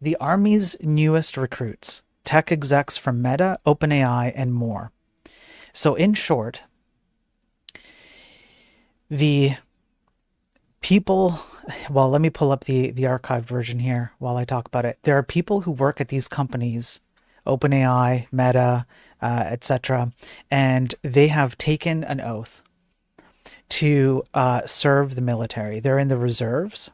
The Army's newest recruits, tech execs from Meta, OpenAI, and more. So, in short, the people, well, let me pull up the archived version here while I talk about it. There are people who work at these companies, OpenAI, Meta, etc., and they have taken an oath to serve the military. They're in the reserves.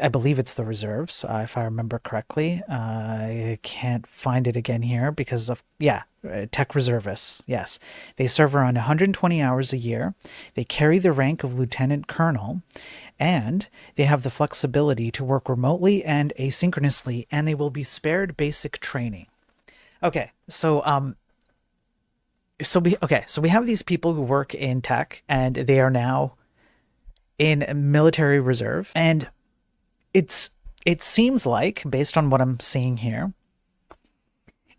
I believe it's the reserves, if I remember correctly. I can't find it again here because of, yeah, tech reservists. Yes. They serve around 120 hours a year. They carry the rank of lieutenant colonel, and they have the flexibility to work remotely and asynchronously, and they will be spared basic training. Okay, so we have these people who work in tech, and they are now in military reserve, and it's it seems like, based on what I'm seeing here,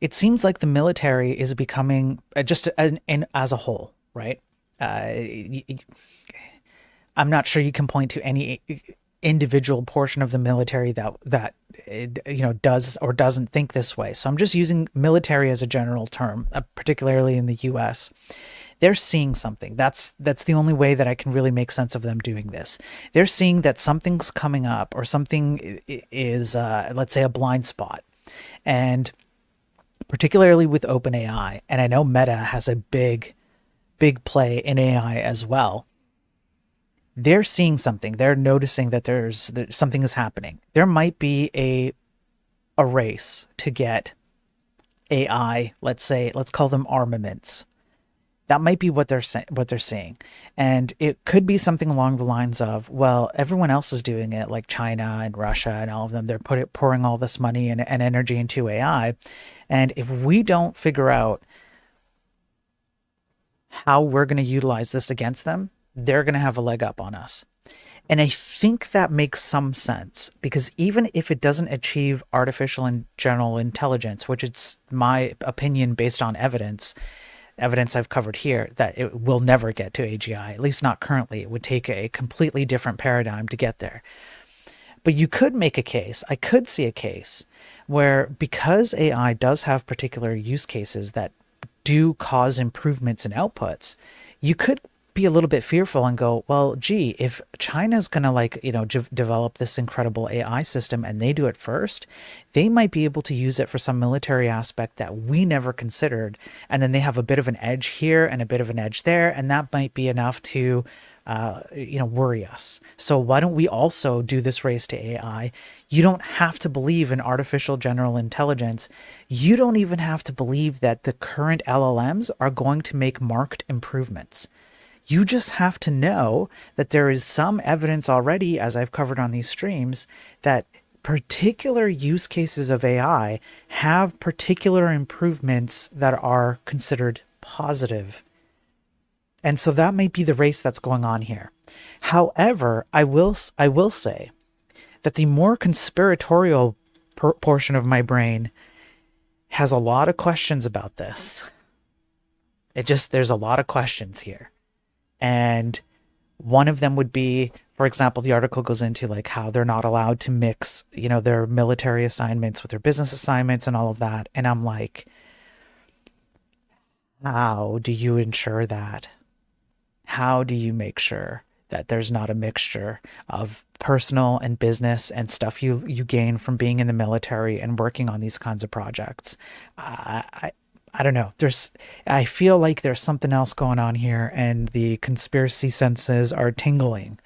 it seems like the military is becoming just as a whole, right? Uh, I'm not sure you can point to any individual portion of the military that does or doesn't think this way. So I'm just using military as a general term, particularly in the U.S. They're seeing something. That's the only way that I can really make sense of them doing this. They're seeing that something's coming up, or something is, let's say, a blind spot, and particularly with OpenAI, and I know Meta has a big play in AI as well. They're seeing something. They're noticing that there's something is happening. There might be a race to get AI. Let's say, let's call them armaments. That might be what they're seeing, and it could be something along the lines of, well, everyone else is doing it, like China and Russia and all of them. They're pouring all this money and energy into AI, and if we don't figure out how we're going to utilize this against them, they're going to have a leg up on us. And I think that makes some sense, because even if it doesn't achieve artificial and general intelligence, which it's my opinion based on evidence I've covered here, that it will never get to AGI, at least not currently. It would take a completely different paradigm to get there. But you could make a case, I could see a case where, because AI does have particular use cases that do cause improvements in outputs, you could be a little bit fearful and go, well, gee, if China's going to develop this incredible AI system and they do it first, they might be able to use it for some military aspect that we never considered. And then they have a bit of an edge here and a bit of an edge there. And that might be enough to, worry us. So why don't we also do this race to AI? You don't have to believe in artificial general intelligence. You don't even have to believe that the current LLMs are going to make marked improvements. You just have to know that there is some evidence already, as I've covered on these streams, that particular use cases of AI have particular improvements that are considered positive. And so that might be the race that's going on here. However, I will say that the more conspiratorial portion of my brain has a lot of questions about this. There's a lot of questions here. And one of them would be, for example, the article goes into like how they're not allowed to mix, their military assignments with their business assignments and all of that. And I'm like, how do you ensure that? How do you make sure that there's not a mixture of personal and business and stuff you gain from being in the military and working on these kinds of projects? I don't know. I feel like there's something else going on here, and the conspiracy senses are tingling.